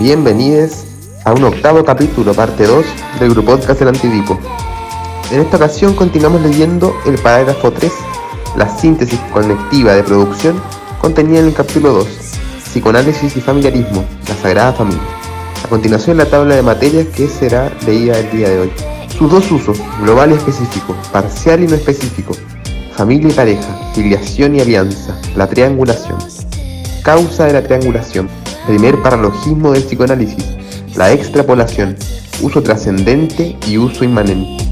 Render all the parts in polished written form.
Bienvenidos a un octavo capítulo, parte 2 del Grupo Podcast del Antidipo. En esta ocasión continuamos leyendo el parágrafo 3, la síntesis conectiva de producción contenida en el capítulo 2, psicoanálisis y familiarismo, la Sagrada Familia. A continuación la tabla de materias que será leída el día de hoy. Sus dos usos, global y específico, parcial y no específico, familia y pareja, filiación y alianza, la triangulación. Causa de la triangulación, primer paralogismo del psicoanálisis, la extrapolación, uso trascendente y uso inmanente.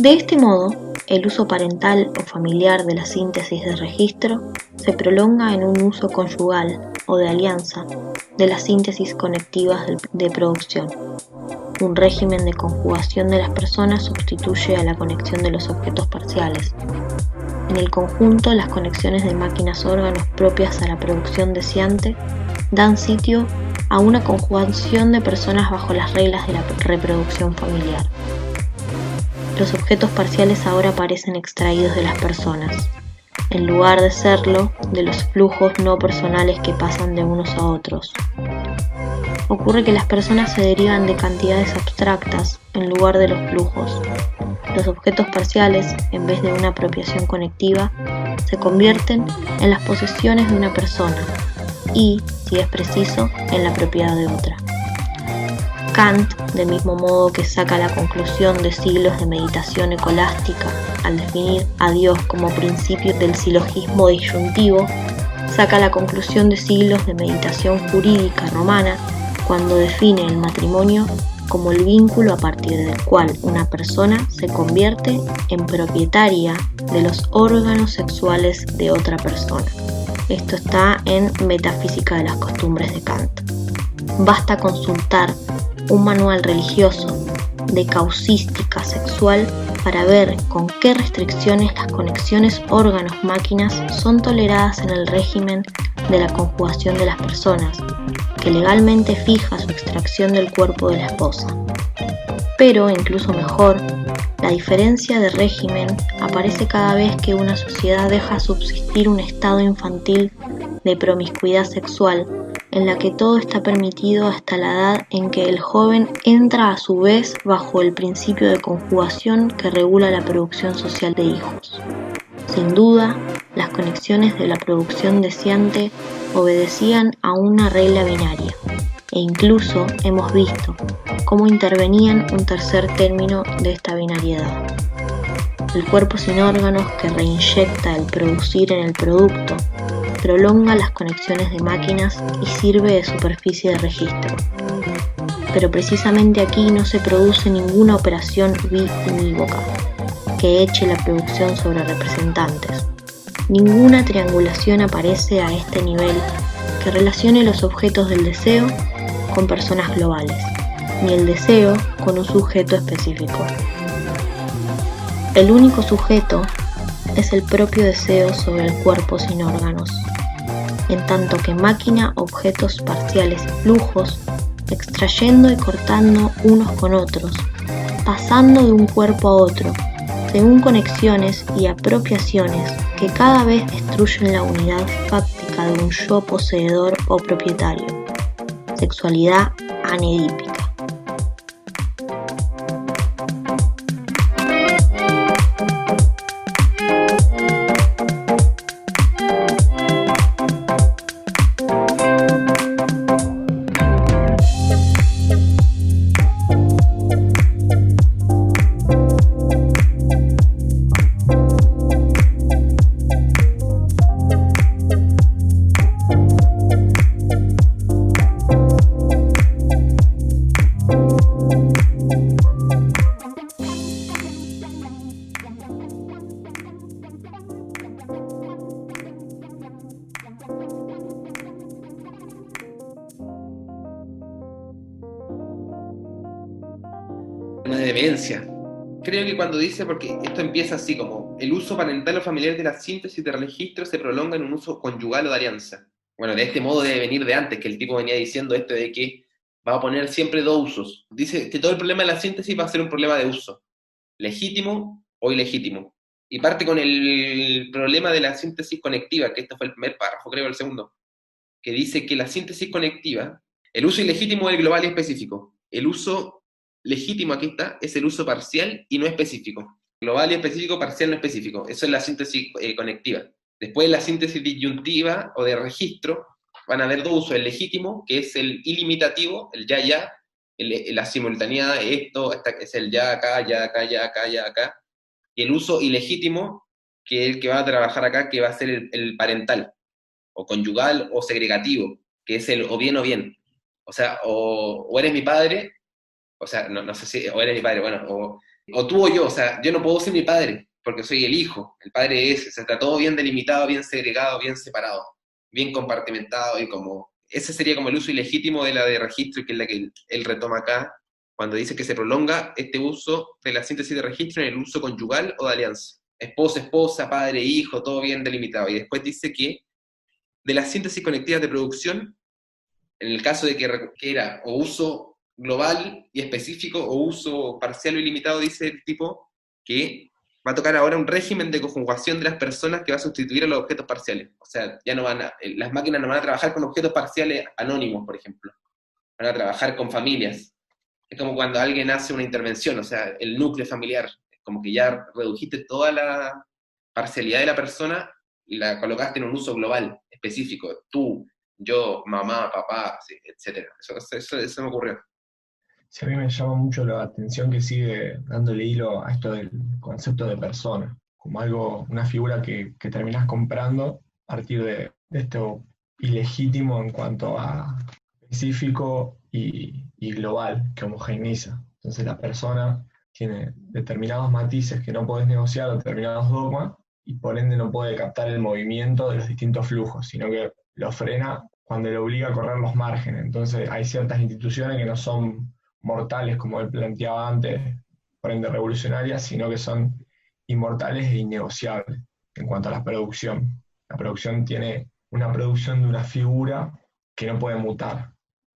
De este modo, el uso parental o familiar de la síntesis de registro se prolonga en un uso conyugal o de alianza de las síntesis conectivas de producción. Un régimen de conjugación de las personas sustituye a la conexión de los objetos parciales. En el conjunto, las conexiones de máquinas-órganos propias a la producción deseante dan sitio a una conjugación de personas bajo las reglas de la reproducción familiar. Los objetos parciales ahora parecen extraídos de las personas, en lugar de serlo de los flujos no personales que pasan de unos a otros. Ocurre que las personas se derivan de cantidades abstractas en lugar de los flujos. Los objetos parciales, en vez de una apropiación conectiva, se convierten en las posesiones de una persona y, si es preciso, en la propiedad de otra. Kant, del mismo modo que saca la conclusión de siglos de meditación escolástica al definir a Dios como principio del silogismo disyuntivo, saca la conclusión de siglos de meditación jurídica romana cuando define el matrimonio como el vínculo a partir del cual una persona se convierte en propietaria de los órganos sexuales de otra persona. Esto está en Metafísica de las Costumbres de Kant. Basta consultar un manual religioso de causística sexual para ver con qué restricciones las conexiones órganos-máquinas son toleradas en el régimen de la conjugación de las personas, que legalmente fija su extracción del cuerpo de la esposa. Pero, incluso mejor, la diferencia de régimen aparece cada vez que una sociedad deja subsistir un estado infantil de promiscuidad sexual, en la que todo está permitido hasta la edad en que el joven entra a su vez bajo el principio de conjugación que regula la producción social de hijos. Sin duda, las conexiones de la producción deseante obedecían a una regla binaria, e incluso hemos visto cómo intervenían un tercer término de esta binariedad. El cuerpo sin órganos que reinyecta el producir en el producto, prolonga las conexiones de máquinas y sirve de superficie de registro. Pero precisamente aquí no se produce ninguna operación biunívoca que eche la producción sobre representantes. Ninguna triangulación aparece a este nivel que relacione los objetos del deseo con personas globales, ni el deseo con un sujeto específico. El único sujeto es el propio deseo sobre el cuerpo sin órganos, en tanto que máquina objetos parciales y flujos, extrayendo y cortando unos con otros, pasando de un cuerpo a otro, según conexiones y apropiaciones que cada vez destruyen la unidad fáctica de un yo poseedor o propietario. Sexualidad anedípica. Una demencia. Creo que cuando dice, porque esto empieza así como, el uso parental o familiar de la síntesis de registro se prolonga en un uso conyugal o de alianza. Bueno, de este modo debe venir de antes, que el tipo venía diciendo esto de que va a poner siempre dos usos. Dice que todo el problema de la síntesis va a ser un problema de uso, legítimo o ilegítimo. Y parte con el problema de la síntesis conectiva, que este fue el primer párrafo, creo, el segundo, que dice que la síntesis conectiva, el uso ilegítimo es el global y específico. El uso legítimo, aquí está, es el uso parcial y no específico. Global y específico, parcial no específico. Eso es la síntesis conectiva. Después la síntesis disyuntiva o de registro, van a haber dos usos. El legítimo, que es el ilimitativo, el ya, la simultaneidad, esto, es el ya acá, ya acá, ya acá, ya acá. Y el uso ilegítimo, que es el que va a trabajar acá, que va a ser el parental, o conyugal, o segregativo, que es el o bien o bien. O sea, o eres mi padre, o sea, no sé si, o eres mi padre, bueno, o tú o yo, o sea, yo no puedo ser mi padre, porque soy el hijo, el padre es, o sea, está todo bien delimitado, bien segregado, bien separado, bien compartimentado, y como, ese sería como el uso ilegítimo de la de registro, que es la que él retoma acá, cuando dice que se prolonga este uso de la síntesis de registro en el uso conyugal o de alianza. Esposa, esposa, padre, hijo, todo bien delimitado. Y después dice que de las síntesis conectivas de producción, en el caso de que era o uso global y específico o uso parcial o ilimitado, dice el tipo que va a tocar ahora un régimen de conjugación de las personas que va a sustituir a los objetos parciales. O sea, ya no las máquinas no van a trabajar con objetos parciales anónimos, por ejemplo. Van a trabajar con familias. Es como cuando alguien hace una intervención, o sea, el núcleo familiar. Es como que ya redujiste toda la parcialidad de la persona y la colocaste en un uso global, específico. Tú, yo, mamá, papá, sí, etc. Eso me ocurrió. Sí, a mí me llama mucho la atención que sigue dándole hilo a esto del concepto de persona, como algo, una figura que terminás comprando a partir de esto ilegítimo en cuanto a específico y global, que homogeneiza. Entonces la persona tiene determinados matices que no podés negociar, determinados dogmas, y por ende no puede captar el movimiento de los distintos flujos, sino que lo frena cuando le obliga a correr los márgenes. Entonces hay ciertas instituciones que no son mortales, como él planteaba antes, por ende revolucionarias, sino que son inmortales e innegociables en cuanto a la producción. La producción tiene una producción de una figura que no puede mutar,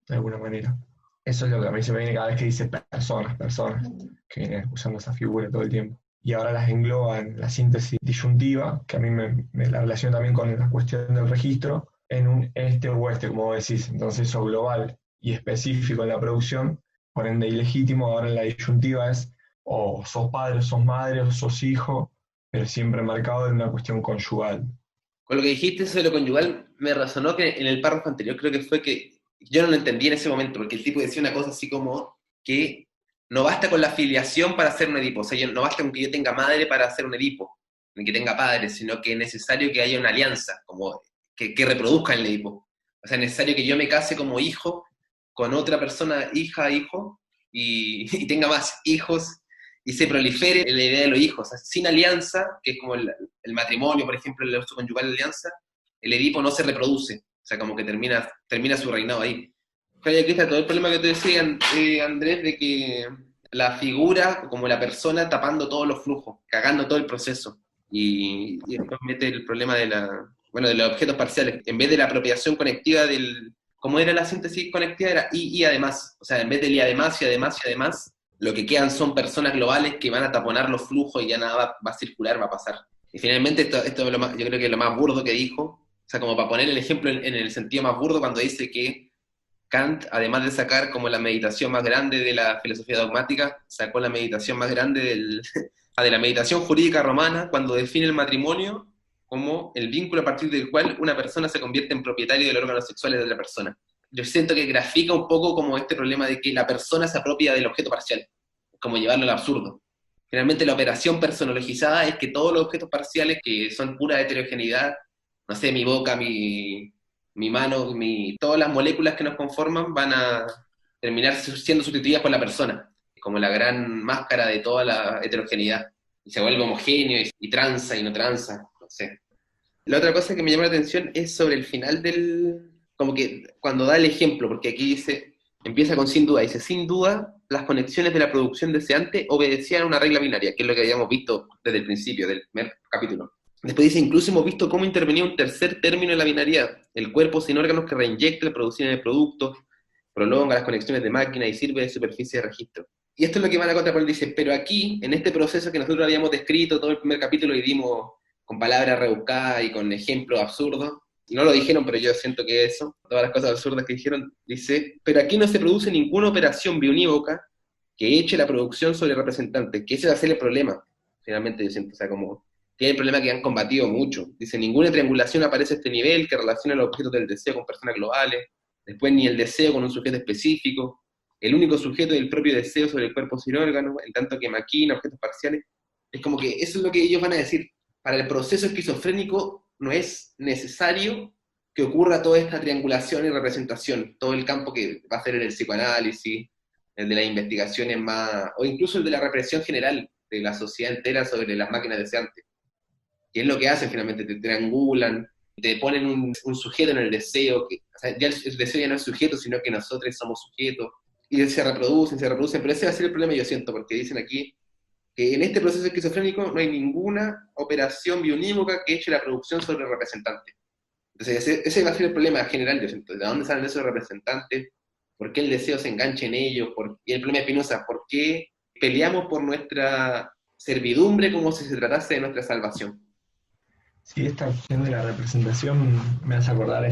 de alguna manera. Eso es lo que a mí se me viene cada vez que dice personas, que viene usando esa figura todo el tiempo. Y ahora las engloba en la síntesis disyuntiva, que a mí me la relaciona también con la cuestión del registro, en un este o oeste, como decís. Entonces eso global y específico en la producción, por ende ilegítimo, ahora en la disyuntiva es o sos padre, o sos madre, o sos hijo, pero siempre marcado en una cuestión conyugal. Con lo que dijiste sobre lo conyugal, me resonó que en el párrafo anterior creo que fue que yo no lo entendí en ese momento, porque el tipo decía una cosa así como que no basta con la filiación para hacer un Edipo, o sea, no basta con que yo tenga madre para hacer un Edipo, ni que tenga padre, sino que es necesario que haya una alianza, como que reproduzca el Edipo. O sea, es necesario que yo me case como hijo con otra persona, hija, hijo, y tenga más hijos, y se prolifere la idea de los hijos. O sea, sin alianza, que es como el matrimonio, por ejemplo, el uso conyugal de alianza, el Edipo no se reproduce, o sea, como que termina su reinado ahí. Claro, aquí está todo el problema que te decía, Andrés, de que la figura, como la persona, tapando todos los flujos, cagando todo el proceso. Y después mete el problema de de los objetos parciales. En vez de la apropiación conectiva ¿cómo era la síntesis conectiva? Era y además. O sea, en vez del y además, y además, y además, lo que quedan son personas globales que van a taponar los flujos y ya nada va a circular, va a pasar. Y finalmente, esto es yo creo que es lo más burdo que dijo. O sea, como para poner el ejemplo en el sentido más burdo, cuando dice que Kant, además de sacar como la meditación más grande de la filosofía dogmática, sacó la meditación más grande de la meditación jurídica romana, cuando define el matrimonio como el vínculo a partir del cual una persona se convierte en propietario de los órganos sexuales de otra persona. Yo siento que grafica un poco como este problema de que la persona se apropia del objeto parcial, como llevarlo al absurdo. Finalmente la operación personologizada es que todos los objetos parciales que son pura heterogeneidad, no sé, mi boca, mi mano, todas las moléculas que nos conforman van a terminar siendo sustituidas por la persona, como la gran máscara de toda la heterogeneidad. Y se vuelve homogéneo y tranza y no tranza, no sé. La otra cosa que me llama la atención es sobre el final como que cuando da el ejemplo, porque aquí dice, empieza con sin duda, dice, sin duda, las conexiones de la producción deseante obedecían a una regla binaria, que es lo que habíamos visto desde el principio del primer capítulo. Después dice, incluso hemos visto cómo intervenía un tercer término en la binariedad, el cuerpo sin órganos que reinyecta la producción de productos, prolonga las conexiones de máquina y sirve de superficie de registro. Y esto es lo que van a contraponer, dice, pero aquí, en este proceso que nosotros habíamos descrito todo el primer capítulo y dimos con palabras rebuscadas y con ejemplos absurdos, no lo dijeron, pero yo siento que eso, todas las cosas absurdas que dijeron, dice, pero aquí no se produce ninguna operación biunívoca que eche la producción sobre el representante, que ese va a ser el problema, finalmente yo siento, o sea, como tiene el problema que han combatido mucho. Dice, ninguna triangulación aparece a este nivel que relaciona los objetos del deseo con personas globales, después ni el deseo con un sujeto específico, el único sujeto es el propio deseo sobre el cuerpo sin órgano, en tanto que máquina, objetos parciales, es como que eso es lo que ellos van a decir. Para el proceso esquizofrénico no es necesario que ocurra toda esta triangulación y representación, todo el campo que va a hacer en el psicoanálisis, el de las investigaciones más, o incluso el de la represión general de la sociedad entera sobre las máquinas deseantes. Y es lo que hacen finalmente, te triangulan, te ponen un sujeto en el deseo, o sea, ya el deseo ya no es sujeto, sino que nosotros somos sujetos, y se reproducen, pero ese va a ser el problema, yo siento, porque dicen aquí que en este proceso esquizofrénico no hay ninguna operación biunívoca que eche la producción sobre el representante. Entonces ese va a ser el problema general, yo siento, ¿de dónde salen esos representantes? ¿Por qué el deseo se engancha en ellos? Y el problema de Spinoza, ¿por qué peleamos por nuestra servidumbre como si se tratase de nuestra salvación? Sí, esta cuestión de la representación me hace acordar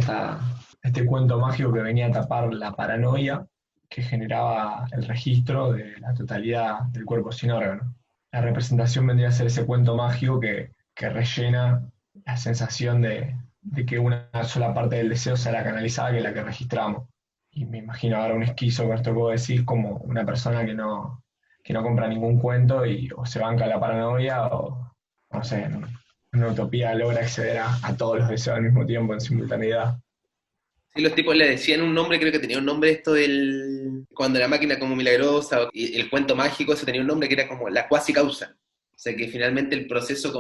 este cuento mágico que venía a tapar la paranoia que generaba el registro de la totalidad del cuerpo sin órgano. La representación vendría a ser ese cuento mágico que rellena la sensación de que una sola parte del deseo será canalizada, que es la que registramos. Y me imagino ahora un esquizo con esto que vos decís, como una persona que no compra ningún cuento y o se banca la paranoia o, no sé, en una utopía logra acceder a todos los deseos al mismo tiempo, en simultaneidad. Sí, los tipos le decían un nombre, creo que tenía un nombre esto cuando la máquina como milagrosa, y el cuento mágico, eso tenía un nombre que era como la cuasi causa. O sea que finalmente el proceso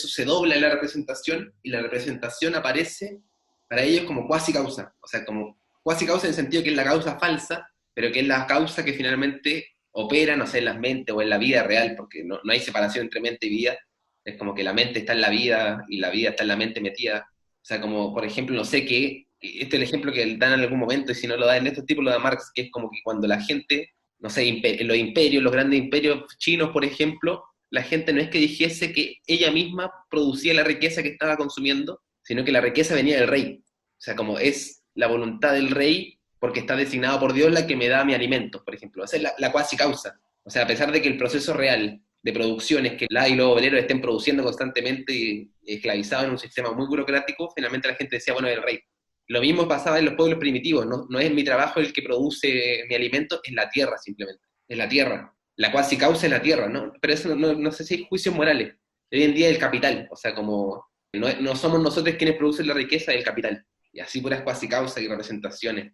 se dobla en la representación y la representación aparece para ellos como cuasi causa. O sea, como cuasi causa en el sentido que es la causa falsa, pero que es la causa que finalmente opera, no sé, en las mentes o en la vida real, porque no hay separación entre mente y vida. Es como que la mente está en la vida y la vida está en la mente metida. O sea, como por ejemplo, no sé qué, este es el ejemplo que dan en algún momento, y si no lo da en estos tipos, lo da Marx, que es como que cuando la gente, no sé, los imperios, los grandes imperios chinos, por ejemplo, la gente no es que dijese que ella misma producía la riqueza que estaba consumiendo, sino que la riqueza venía del rey. O sea, como es la voluntad del rey, porque está designado por Dios la que me da mi alimento, por ejemplo. Esa es la cuasi causa. O sea, a pesar de que el proceso real de producción es que la y los obreros estén produciendo constantemente y esclavizados en un sistema muy burocrático, finalmente la gente decía, bueno, el rey. Lo mismo pasaba en los pueblos primitivos, no es mi trabajo el que produce mi alimento, es la tierra simplemente, es la tierra. La cuasi causa es la tierra, ¿no? Pero eso no sé si hay juicios morales. Hoy en día el capital, o sea, como no somos nosotros quienes producen la riqueza del capital. Y así puras cuasi causas y representaciones.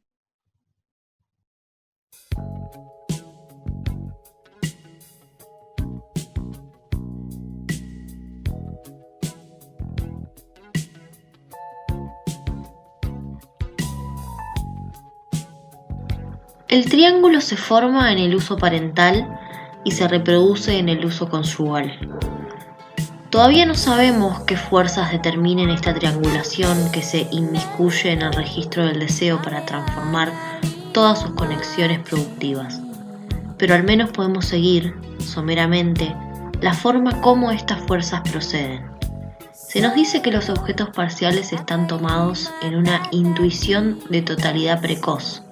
El triángulo se forma en el uso parental y se reproduce en el uso conyugal. Todavía no sabemos qué fuerzas determinen esta triangulación que se inmiscuye en el registro del deseo para transformar todas sus conexiones productivas, pero al menos podemos seguir, someramente, la forma como estas fuerzas proceden. Se nos dice que los objetos parciales están tomados en una intuición de totalidad precoz,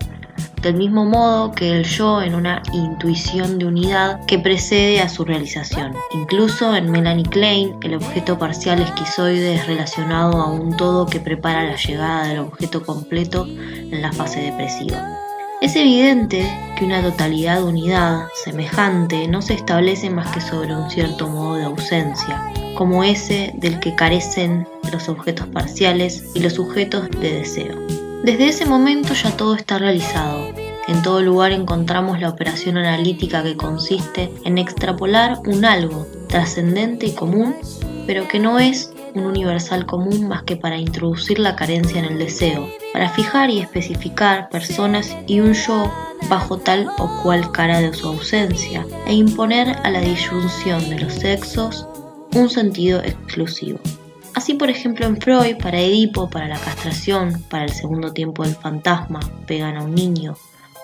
del mismo modo que el yo en una intuición de unidad que precede a su realización. Incluso en Melanie Klein, el objeto parcial esquizoide es relacionado a un todo que prepara la llegada del objeto completo en la fase depresiva. Es evidente que una totalidad de unidad semejante no se establece más que sobre un cierto modo de ausencia, como ese del que carecen los objetos parciales y los sujetos de deseo. Desde ese momento ya todo está realizado. En todo lugar encontramos la operación analítica que consiste en extrapolar un algo trascendente y común, pero que no es un universal común más que para introducir la carencia en el deseo, para fijar y especificar personas y un yo bajo tal o cual cara de su ausencia, e imponer a la disyunción de los sexos un sentido exclusivo. Así, por ejemplo, en Freud, para Edipo, para la castración, para el segundo tiempo del fantasma, pegan a un niño,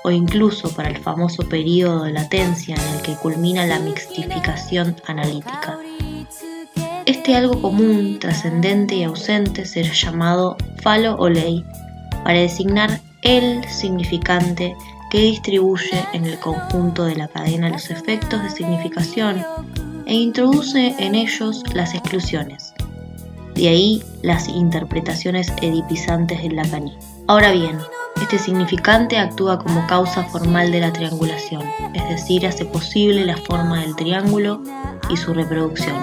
o incluso para el famoso período de latencia en el que culmina la mixtificación analítica. Este algo común, trascendente y ausente será llamado falo o ley, para designar el significante que distribuye en el conjunto de la cadena los efectos de significación e introduce en ellos las exclusiones. De ahí las interpretaciones edipizantes del Lacaní. Ahora bien, este significante actúa como causa formal de la triangulación, es decir, hace posible la forma del triángulo y su reproducción.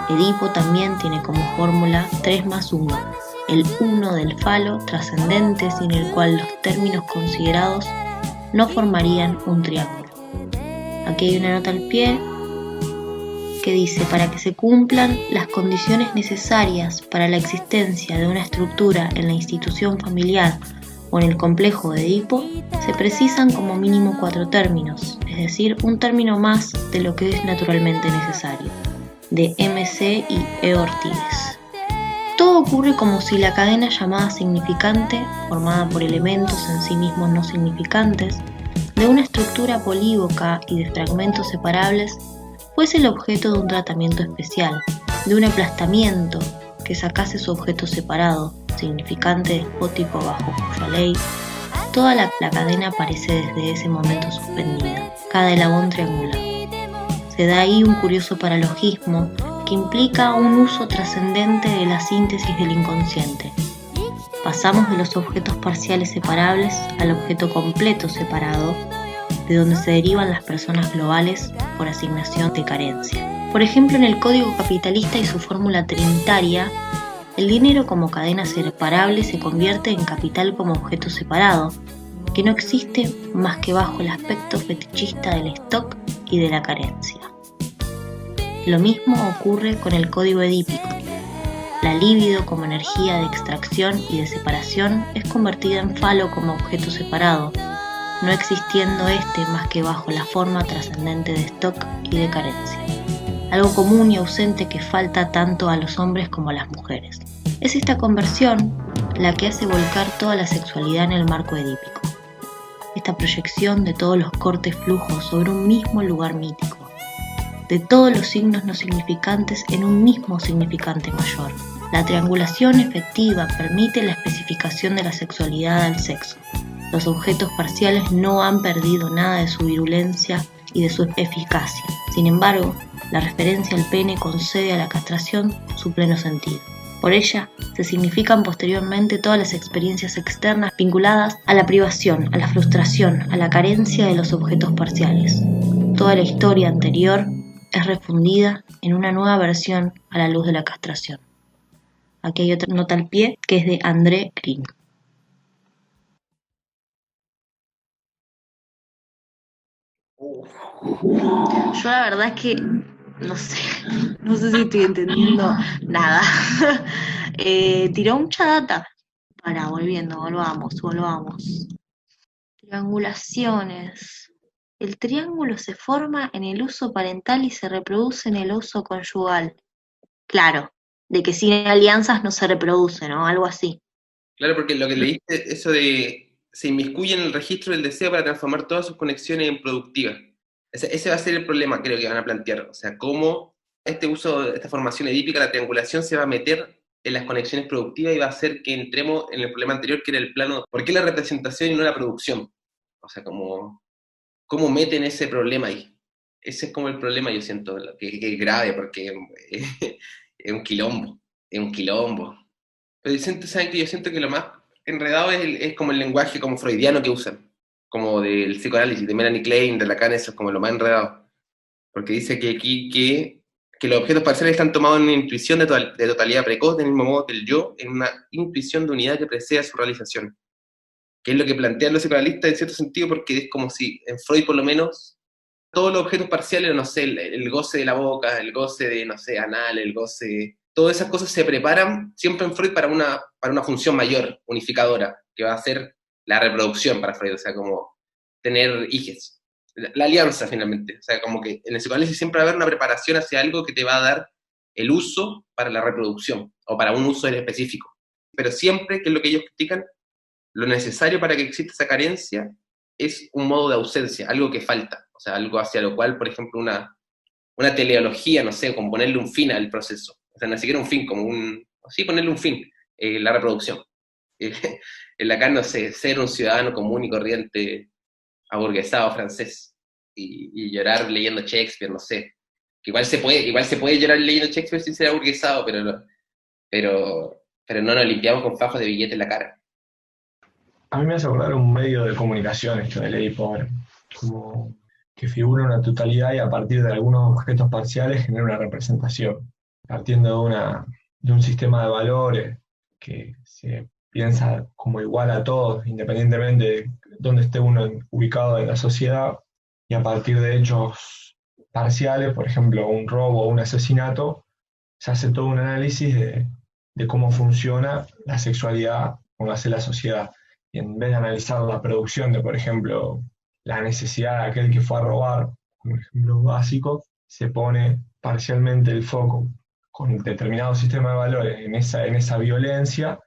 Edipo también tiene como fórmula 3 más 1, el 1 del falo trascendente sin el cual los términos considerados no formarían un triángulo. Aquí hay una nota al pie que dice: para que se cumplan las condiciones necesarias para la existencia de una estructura en la institución familiar o en el complejo de Edipo, se precisan como mínimo 4 términos, es decir, un término más de lo que es naturalmente necesario, de MC y E. Ortiz. Todo ocurre como si la cadena llamada significante, formada por elementos en sí mismos no significantes, de una estructura polívoca y de fragmentos separables, fuese el objeto de un tratamiento especial, de un aplastamiento que sacase su objeto separado, significante despótico bajo cuya ley, toda la cadena parece desde ese momento suspendida, cada eslabón triangular. Se da ahí un curioso paralogismo que implica un uso trascendente de la síntesis del inconsciente. Pasamos de los objetos parciales separables al objeto completo separado, de donde se derivan las personas globales por asignación de carencia. Por ejemplo, en el Código Capitalista y su fórmula trinitaria, el dinero como cadena separable se convierte en capital como objeto separado, que no existe más que bajo el aspecto fetichista del stock y de la carencia. Lo mismo ocurre con el código edípico. La libido como energía de extracción y de separación es convertida en falo como objeto separado, no existiendo este más que bajo la forma trascendente de stock y de carencia. Algo común y ausente que falta tanto a los hombres como a las mujeres. Es esta conversión la que hace volcar toda la sexualidad en el marco edípico. Esta proyección de todos los cortes flujos sobre un mismo lugar mítico, de todos los signos no significantes en un mismo significante mayor, La triangulación efectiva permite la especificación de la sexualidad al sexo. Los objetos parciales no han perdido nada de su virulencia y de su eficacia. Sin embargo, la referencia al pene concede a la castración su pleno sentido. Por ella, se significan posteriormente todas las experiencias externas vinculadas a la privación, a la frustración, a la carencia de los objetos parciales. Toda la historia anterior es refundida en una nueva versión a la luz de la castración. Aquí hay otra nota al pie que es de André Green. Yo la verdad es que no sé si estoy entendiendo nada. Tiró mucha data. Volvamos. Triangulaciones. El triángulo se forma en el uso parental y se reproduce en el uso conyugal. Claro, de que sin alianzas no se reproduce, ¿no? Algo así. Claro, porque lo que leíste, eso de se inmiscuye en el registro del deseo para transformar todas sus conexiones en productivas. Ese va a ser el problema, creo que van a plantear. O sea, cómo este uso, esta formación edípica, la triangulación, se va a meter en las conexiones productivas y va a hacer que entremos en el problema anterior, que era el plano, ¿por qué la representación y no la producción? O sea, cómo meten ese problema ahí. Ese es como el problema, yo siento, que es grave, porque es un quilombo. Pero ¿saben que yo siento que lo más enredado es como el lenguaje como freudiano que usan, como del psicoanálisis, de Melanie Klein, de Lacan, eso es como lo más enredado. Porque dice que aquí que los objetos parciales están tomados en una intuición de totalidad precoz, del mismo modo que el yo, en una intuición de unidad que precede a su realización. Que es lo que plantean los psicoanalistas en cierto sentido, porque es como si en Freud por lo menos todos los objetos parciales, no sé, el goce de la boca, el goce de, no sé, anal, el goce, todas esas cosas se preparan siempre en Freud para una función mayor, unificadora, que va a ser la reproducción para Freud, o sea, como tener hijes. La alianza, finalmente. O sea, como que en el psicoanálisis siempre va a haber una preparación hacia algo que te va a dar el uso para la reproducción, o para un uso en específico. Pero siempre, que es lo que ellos critican, lo necesario para que exista esa carencia es un modo de ausencia, algo que falta. O sea, algo hacia lo cual, por ejemplo, una teleología, no sé, como ponerle un fin al proceso. O sea, ni siquiera un fin, sí, ponerle un fin, la reproducción. En Lacan, no sé, ser un ciudadano común y corriente, aburguesado francés, y llorar leyendo Shakespeare, no sé. Que igual se puede llorar leyendo Shakespeare sin ser aburguesado, pero no nos limpiamos con fajos de billete en la cara. A mí me hace acordar un medio de comunicación esto de ley pobre, como que figura una totalidad y a partir de algunos objetos parciales genera una representación, partiendo de un sistema de valores que se piensa como igual a todos, independientemente de dónde esté uno ubicado en la sociedad, y a partir de hechos parciales, por ejemplo, un robo o un asesinato, se hace todo un análisis de cómo funciona la sexualidad, cómo hace la sociedad. Y en vez de analizar la producción de, por ejemplo, la necesidad de aquel que fue a robar, como ejemplo básico, se pone parcialmente el foco con determinado sistema de valores en esa violencia,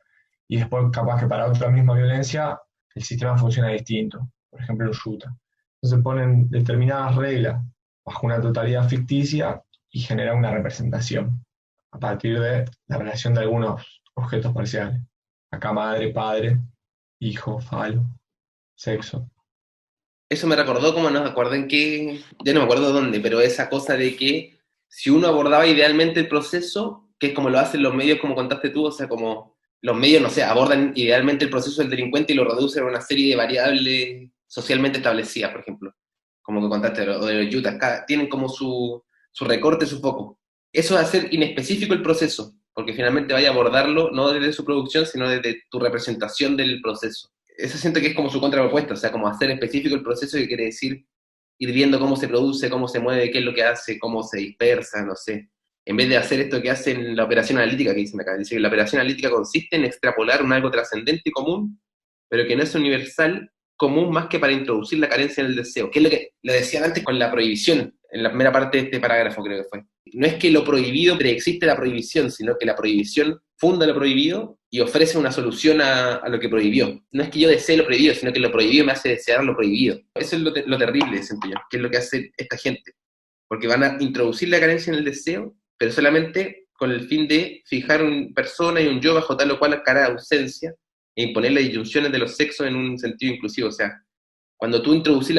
y después capaz que para otra misma violencia el sistema funciona distinto, por ejemplo en Utah. Entonces ponen determinadas reglas bajo una totalidad ficticia y genera una representación a partir de la relación de algunos objetos parciales. Acá madre, padre, hijo, falo, sexo. Eso me recordó, como nos acuerdan que, ya no me acuerdo dónde, pero esa cosa de que si uno abordaba idealmente el proceso, que es como lo hacen los medios, como contaste tú, o sea, como los medios, no sé, abordan idealmente el proceso del delincuente y lo reducen a una serie de variables socialmente establecidas, por ejemplo, como que contaste, o de los Utah, tienen como su recorte, su foco. Eso es hacer inespecífico el proceso, porque finalmente vaya a abordarlo no desde su producción, sino desde tu representación del proceso. Eso siento que es como su contrapropuesta, o sea, como hacer específico el proceso, que quiere decir ir viendo cómo se produce, cómo se mueve, qué es lo que hace, cómo se dispersa, no sé. En vez de hacer esto que hacen la operación analítica, que dicen acá, dice que la operación analítica consiste en extrapolar un algo trascendente y común, pero que no es universal, común más que para introducir la carencia en el deseo, que es lo que le decían antes con la prohibición, en la primera parte de este parágrafo creo que fue. No es que lo prohibido preexiste la prohibición, sino que la prohibición funda lo prohibido y ofrece una solución a lo que prohibió. No es que yo desee lo prohibido, sino que lo prohibido me hace desear lo prohibido. Eso es lo terrible, siento yo, que es lo que hace esta gente. Porque van a introducir la carencia en el deseo, pero solamente con el fin de fijar una persona y un yo bajo tal o cual cara de ausencia e imponer las disyunciones de los sexos en un sentido inclusivo. O sea, cuando tú introducís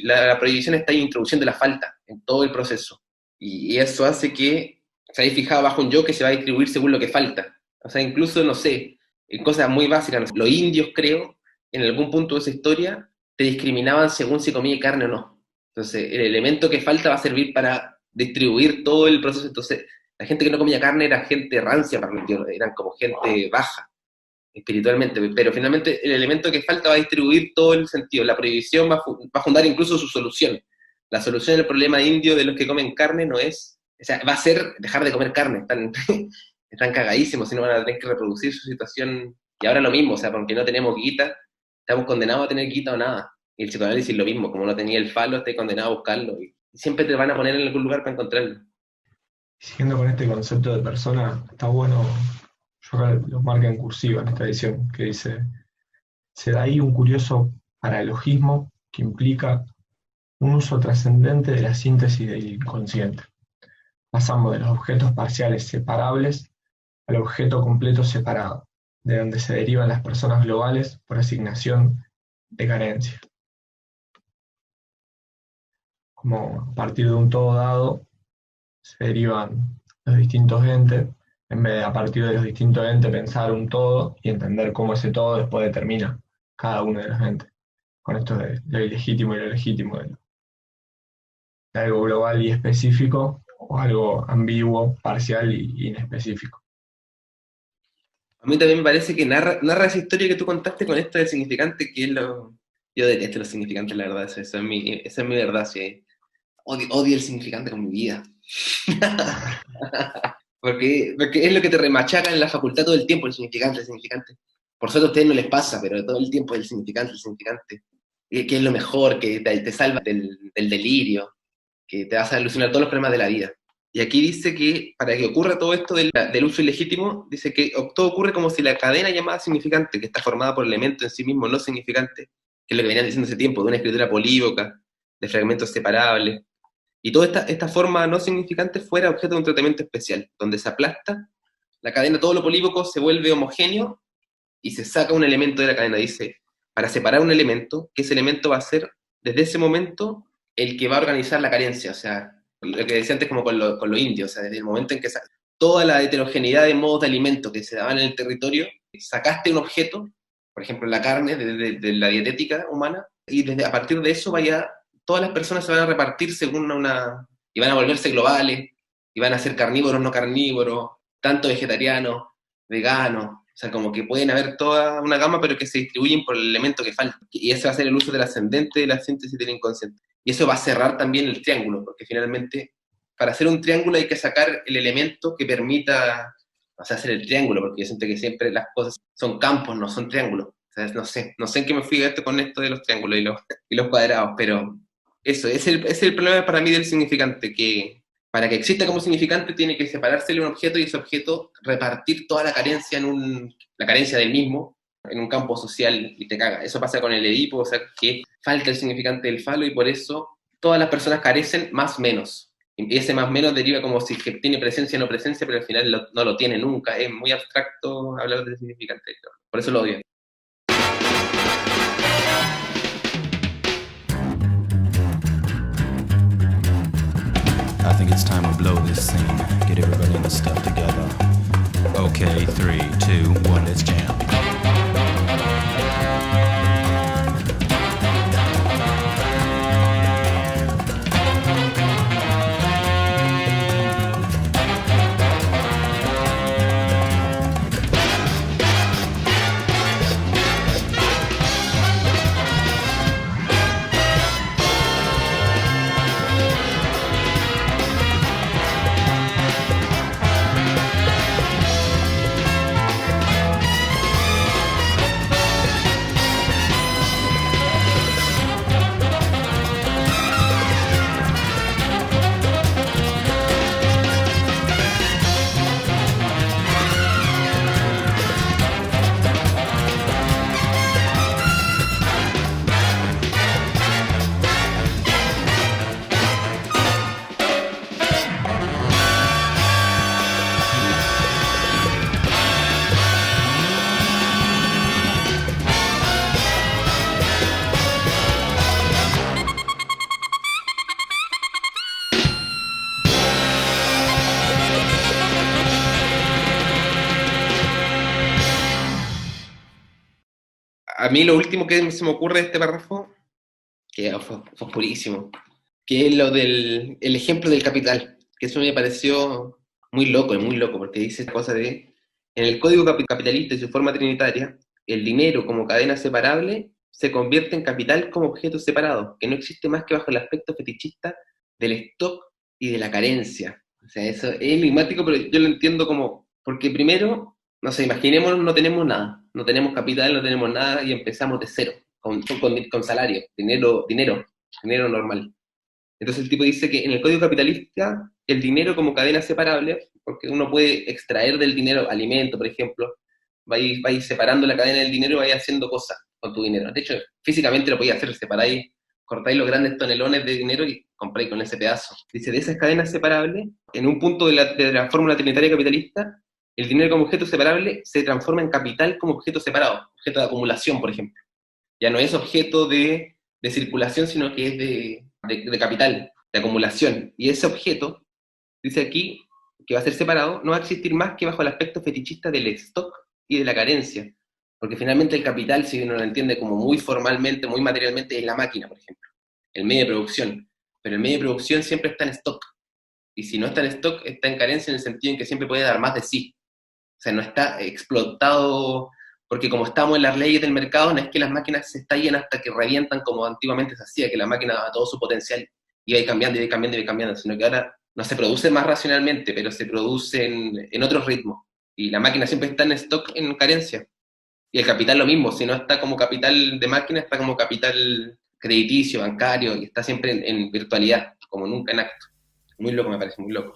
la prohibición, estás introduciendo la falta en todo el proceso. Y eso hace que se haya fijado bajo un yo que se va a distribuir según lo que falta. O sea, incluso, no sé, en cosas muy básicas, no sé, los indios, creo, en algún punto de esa historia, te discriminaban según si comía carne o no. Entonces, el elemento que falta va a servir para distribuir todo el proceso. Entonces, la gente que no comía carne era gente rancia para los indios, eran como gente baja espiritualmente, pero finalmente el elemento que falta va a distribuir todo el sentido. La prohibición va a fundar incluso su solución. La solución del problema indio de los que comen carne no es, o sea, va a ser dejar de comer carne, están cagadísimos, si no van a tener que reproducir su situación. Y ahora lo mismo, o sea, porque no tenemos guita, estamos condenados a tener guita o nada. Y el psicoanálisis es lo mismo, como no tenía el falo, estás condenado a buscarlo, y siempre te van a poner en algún lugar para encontrarlo. Siguiendo con este concepto de persona, está bueno, yo acá lo marco en cursiva en esta edición, que dice, se da ahí un curioso paralogismo que implica un uso trascendente de la síntesis del inconsciente. Pasamos de los objetos parciales separables al objeto completo separado, de donde se derivan las personas globales por asignación de carencia. Como a partir de un todo dado se derivan los distintos entes, en vez de a partir de los distintos entes pensar un todo y entender cómo ese todo después determina cada uno de los entes. Con esto de lo ilegítimo y lo legítimo, de algo global y específico, o algo ambiguo, parcial y inespecífico. A mí también me parece que narra esa historia que tú contaste con esto del significante, que es lo... Yo detesto los significantes, la verdad, esa es mi verdad, sí. Odio el significante con mi vida. porque es lo que te remachaca en la facultad todo el tiempo, el significante. Por suerte a ustedes no les pasa, pero todo el tiempo el significante. Que es lo mejor, que te salva del delirio, que te vas a solucionar todos los problemas de la vida. Y aquí dice que para que ocurra todo esto del uso ilegítimo, dice que todo ocurre como si la cadena llamada significante, que está formada por elementos en sí mismos no significantes, que es lo que venían diciendo hace tiempo, de una escritura polívoca, de fragmentos separables, y toda esta forma no significante fuera objeto de un tratamiento especial, donde se aplasta la cadena, todo lo polívoco se vuelve homogéneo y se saca un elemento de la cadena. Dice, para separar un elemento, que ese elemento va a ser, desde ese momento, el que va a organizar la carencia. O sea, lo que decía antes como con lo indio, o sea, desde el momento en que toda la heterogeneidad de modos de alimento que se daban en el territorio, sacaste un objeto, por ejemplo la carne, de la dietética humana, y a partir de eso todas las personas se van a repartir según y van a volverse globales, y van a ser carnívoros, no carnívoros, tanto vegetarianos, veganos, o sea, como que pueden haber toda una gama, pero que se distribuyen por el elemento que falta. Y ese va a ser el uso del ascendente de la síntesis del inconsciente. Y eso va a cerrar también el triángulo, porque finalmente, para hacer un triángulo hay que sacar el elemento que permita, o sea, hacer el triángulo, porque yo siento que siempre las cosas son campos, no son triángulos. O sea, no sé en qué me fui con esto de los triángulos y los cuadrados, pero eso, es el problema para mí del significante, que para que exista como significante tiene que separársele un objeto y ese objeto repartir toda la carencia la carencia del mismo en un campo social y te caga. Eso pasa con el Edipo, o sea, que falta el significante del falo y por eso todas las personas carecen más menos. Y ese más menos deriva como si que tiene presencia o no presencia, pero al final no lo tiene nunca. Es muy abstracto hablar del significante. Por eso lo odio. I think it's time we blow this scene. Get everybody in the stuff together. Okay, 3, 2, 1, let's jam. a mí lo último que se me ocurre de este párrafo, que fue purísimo, que es lo del el ejemplo del capital, que eso me pareció muy loco, porque dice esta cosa de, en el código capitalista y su forma trinitaria, el dinero como cadena separable se convierte en capital como objeto separado, que no existe más que bajo el aspecto fetichista del stock y de la carencia. O sea, eso es enigmático, pero yo lo entiendo como, porque primero, no sé, imaginémonos, no tenemos nada, no tenemos capital, no tenemos nada y empezamos de cero, con salario, dinero normal. Entonces el tipo dice que en el código capitalista el dinero como cadena separable, porque uno puede extraer del dinero alimento, por ejemplo, va a ir separando la cadena del dinero y va a ir haciendo cosas con tu dinero. De hecho, físicamente lo podéis hacer, separáis, cortáis los grandes tonelones de dinero y compráis con ese pedazo. Dice, de esas cadenas separables, en un punto de la fórmula trinitaria capitalista, el dinero como objeto separable se transforma en capital como objeto separado, objeto de acumulación, por ejemplo. Ya no es objeto de circulación, sino que es de capital, de acumulación. Y ese objeto, dice aquí, que va a ser separado, no va a existir más que bajo el aspecto fetichista del stock y de la carencia. Porque finalmente el capital, si uno lo entiende como muy formalmente, muy materialmente, es la máquina, por ejemplo, el medio de producción. Pero el medio de producción siempre está en stock. Y si no está en stock, está en carencia en el sentido en que siempre puede dar más de sí. O sea, no está explotado, porque como estamos en las leyes del mercado, no es que las máquinas se estallen hasta que revientan como antiguamente se hacía, que la máquina a todo su potencial iba a ir cambiando, sino que ahora no se produce más racionalmente, pero se produce en otros ritmos. Y la máquina siempre está en stock, en carencia. Y el capital lo mismo, si no está como capital de máquina, está como capital crediticio, bancario, y está siempre en virtualidad, como nunca en acto. Muy loco, me parece, muy loco.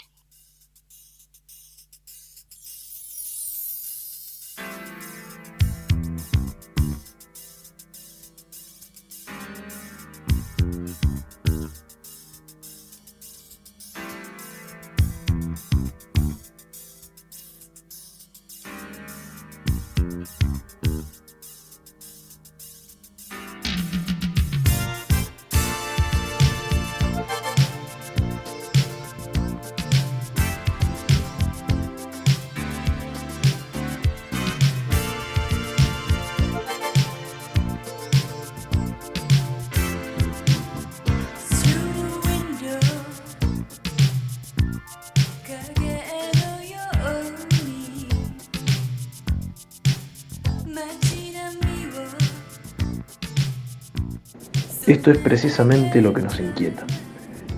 Esto es precisamente lo que nos inquieta,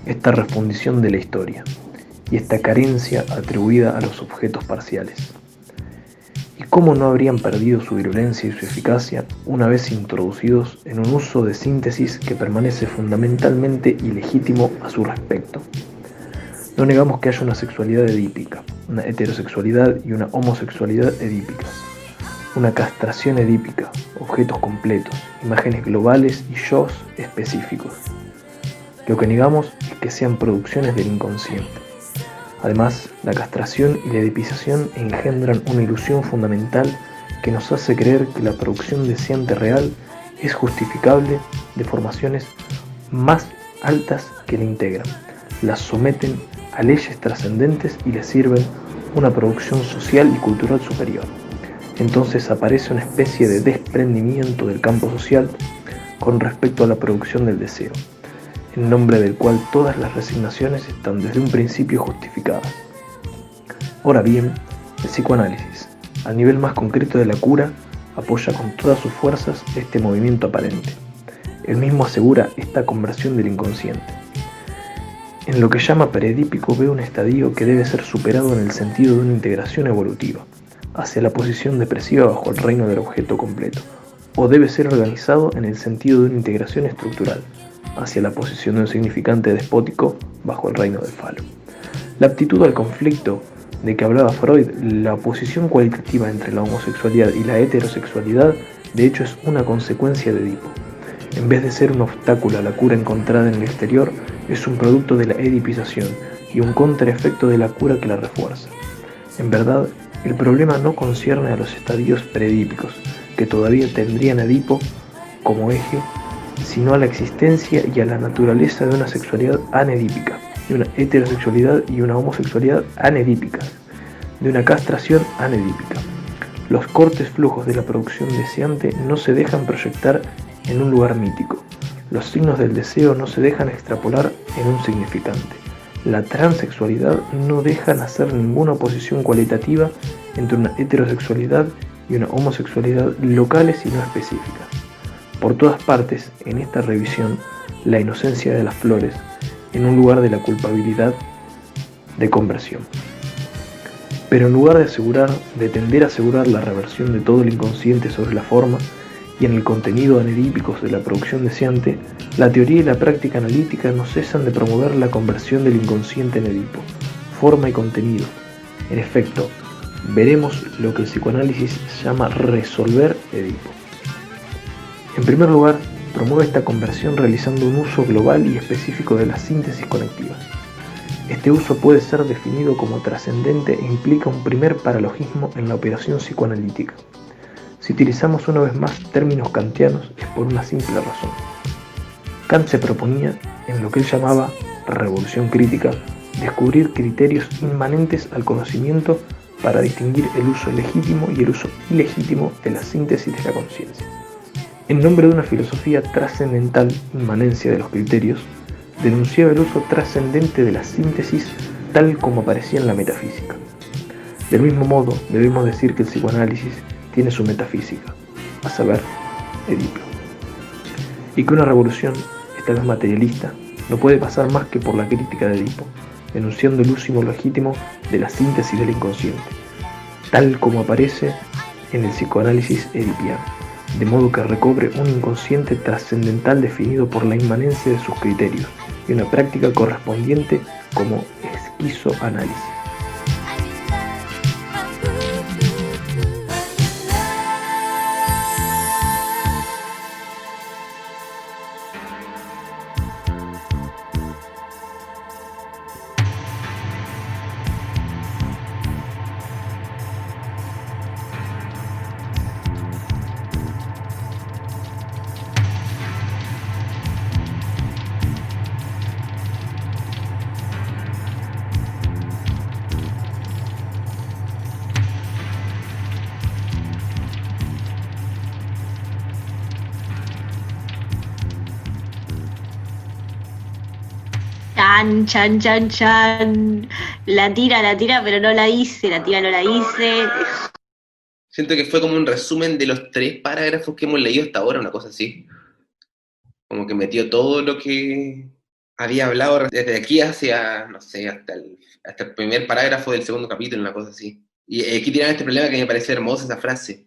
esta refundición de la historia y esta carencia atribuida a los objetos parciales. ¿Y cómo no habrían perdido su virulencia y su eficacia una vez introducidos en un uso de síntesis que permanece fundamentalmente ilegítimo a su respecto? No negamos que haya una sexualidad edípica, una heterosexualidad y una homosexualidad edípicas, una castración edípica, objetos completos, imágenes globales y yo's específicos. Lo que negamos es que sean producciones del inconsciente. Además, la castración y la edipización engendran una ilusión fundamental que nos hace creer que la producción deseante real es justificable de formaciones más altas que la integran, las someten a leyes trascendentes y les sirven una producción social y cultural superior. Entonces aparece una especie de desprendimiento del campo social con respecto a la producción del deseo, en nombre del cual todas las resignaciones están desde un principio justificadas. Ahora bien, el psicoanálisis, a nivel más concreto de la cura, apoya con todas sus fuerzas este movimiento aparente. Él mismo asegura esta conversión del inconsciente. En lo que llama preedípico ve un estadio que debe ser superado en el sentido de una integración evolutiva, hacia la posición depresiva bajo el reino del objeto completo, o debe ser organizado en el sentido de una integración estructural, hacia la posición de un significante despótico bajo el reino del falo. La aptitud al conflicto de que hablaba Freud, la oposición cualitativa entre la homosexualidad y la heterosexualidad, de hecho es una consecuencia de Edipo. En vez de ser un obstáculo a la cura encontrada en el exterior, es un producto de la edipización y un contraefecto de la cura que la refuerza. En verdad, el problema no concierne a los estadios preedípicos, que todavía tendrían a Edipo como eje, sino a la existencia y a la naturaleza de una sexualidad anedípica, de una heterosexualidad y una homosexualidad anedípicas, de una castración anedípica. Los cortes flujos de la producción deseante no se dejan proyectar en un lugar mítico. Los signos del deseo no se dejan extrapolar en un significante. La transexualidad no deja nacer ninguna oposición cualitativa entre una heterosexualidad y una homosexualidad locales y no específicas. Por todas partes, en esta revisión, la inocencia de las flores, en un lugar de la culpabilidad de conversión. Pero en lugar de tender a asegurar la reversión de todo el inconsciente sobre la forma y en el contenido anedípicos de la producción deseante, la teoría y la práctica analítica no cesan de promover la conversión del inconsciente en Edipo, forma y contenido. En efecto, veremos lo que el psicoanálisis llama resolver Edipo. En primer lugar, promueve esta conversión realizando un uso global y específico de las síntesis conectivas. Este uso puede ser definido como trascendente e implica un primer paralogismo en la operación psicoanalítica. Si utilizamos una vez más términos kantianos es por una simple razón. Kant se proponía, en lo que él llamaba revolución crítica, descubrir criterios inmanentes al conocimiento para distinguir el uso legítimo y el uso ilegítimo de la síntesis de la conciencia. En nombre de una filosofía trascendental, inmanencia de los criterios, denunciaba el uso trascendente de la síntesis tal como aparecía en la metafísica. Del mismo modo, debemos decir que el psicoanálisis tiene su metafísica, a saber, Edipo. Y que una revolución, esta vez materialista, no puede pasar más que por la crítica de Edipo, denunciando el uso legítimo de la síntesis del inconsciente, tal como aparece en el psicoanálisis edipiano, de modo que recobre un inconsciente trascendental definido por la inmanencia de sus criterios y una práctica correspondiente como esquizoanálisis. Chan, chan, chan, chan. La tira, pero no la hice. La tira, no la hice. Siento que fue como un resumen de los 3 parágrafos que hemos leído hasta ahora, una cosa así. Como que metió todo lo que había hablado desde aquí hacia, no sé, hasta el primer parágrafo del segundo capítulo, una cosa así. Y aquí tienen este problema que me pareció hermosa esa frase.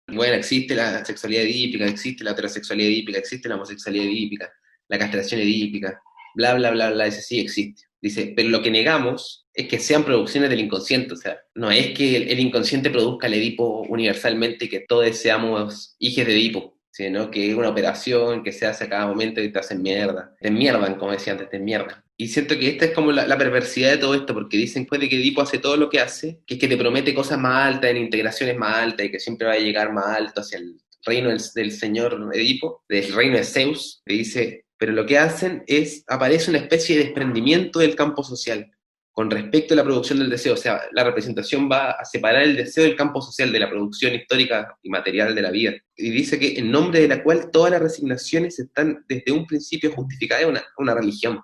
Bueno, existe la sexualidad edípica, existe la heterosexualidad edípica, existe la homosexualidad edípica, la castración edípica, bla, bla, bla, bla, dice, sí existe. Dice, pero lo que negamos es que sean producciones del inconsciente, o sea, no es que el inconsciente produzca el Edipo universalmente y que todos seamos hijos de Edipo, sino que es una operación que se hace a cada momento y te hacen mierda, te enmierdan, como decía antes, te enmierdan. Y siento que esta es como la perversidad de todo esto, porque dicen después de que Edipo hace todo lo que hace, que es que te promete cosas más altas, en integraciones más altas, y que siempre va a llegar más alto hacia el reino del señor Edipo, del reino de Zeus, le dice, pero lo que hacen es, aparece una especie de desprendimiento del campo social con respecto a la producción del deseo, o sea, la representación va a separar el deseo del campo social de la producción histórica y material de la vida. Y dice que en nombre de la cual todas las resignaciones están desde un principio justificadas en una religión.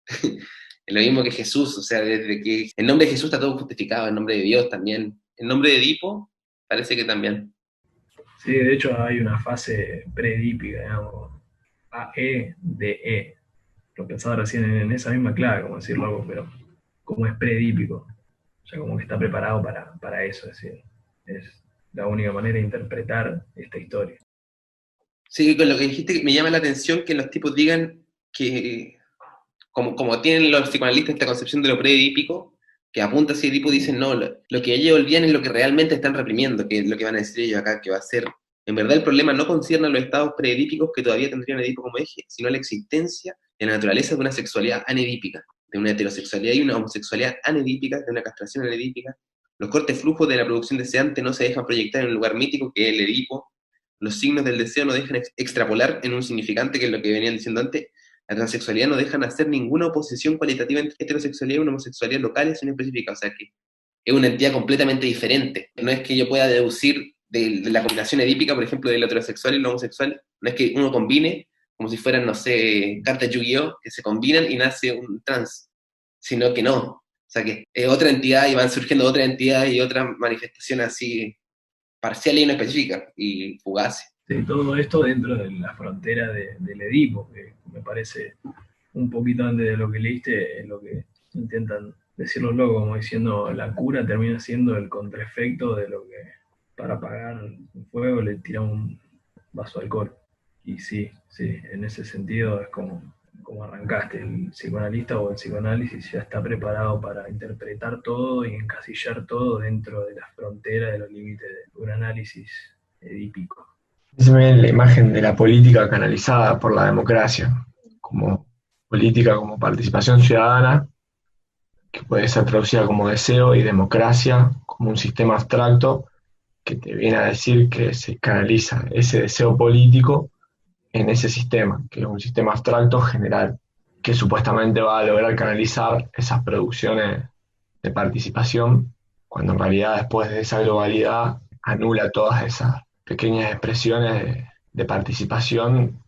Es lo mismo que Jesús, o sea, desde que en nombre de Jesús está todo justificado, en nombre de Dios también. En nombre de Edipo, parece que también. Sí, de hecho hay una fase predípica, digamos, AE de E. Lo pensaba recién en esa misma clave, como decirlo algo, pero como es predípico, o sea, como que está preparado para eso, es decir, es la única manera de interpretar esta historia. Sí, con lo que dijiste me llama la atención que los tipos digan que, como tienen los psicoanalistas esta concepción de lo predípico, que apunta hacia Edipo, dicen, no, lo que ellos olvidan es lo que realmente están reprimiendo, que es lo que van a decir ellos acá, que va a ser, en verdad el problema no concierne a los estados preedípicos que todavía tendrían Edipo como eje, sino a la existencia en la naturaleza de una sexualidad anedípica, de una heterosexualidad y una homosexualidad anedípica, de una castración anedípica. Los cortes flujos de la producción deseante no se dejan proyectar en un lugar mítico que es el Edipo. Los signos del deseo no dejan extrapolar en un significante, que es lo que venían diciendo antes. La transexualidad no dejan hacer ninguna oposición cualitativa entre heterosexualidad y una homosexualidad local, sino específica. O sea que es una entidad completamente diferente. No es que yo pueda deducir de la combinación edípica, por ejemplo, del heterosexual y el homosexual, no es que uno combine como si fueran, no sé, cartas Yu-Gi-Oh, que se combinan y nace un trans, sino que no. O sea, que es otra entidad y van surgiendo otras entidades y otras manifestaciones así parciales y no específicas y fugaces. Sí, todo esto dentro de la frontera del Edipo, que me parece un poquito antes de lo que leíste, es lo que intentan decir los locos, como diciendo la cura termina siendo el contraefecto de lo que para apagar un fuego le tira un vaso de alcohol. Y sí, en ese sentido es como arrancaste, el psicoanalista o el psicoanálisis ya está preparado para interpretar todo y encasillar todo dentro de las fronteras, de los límites de un análisis edípico. Se me viene la imagen de la política canalizada por la democracia, como política, como participación ciudadana, que puede ser traducida como deseo, y democracia como un sistema abstracto que te viene a decir que se canaliza ese deseo político en ese sistema, que es un sistema abstracto general, que supuestamente va a lograr canalizar esas producciones de participación, cuando en realidad después de esa globalidad anula todas esas pequeñas expresiones de participación,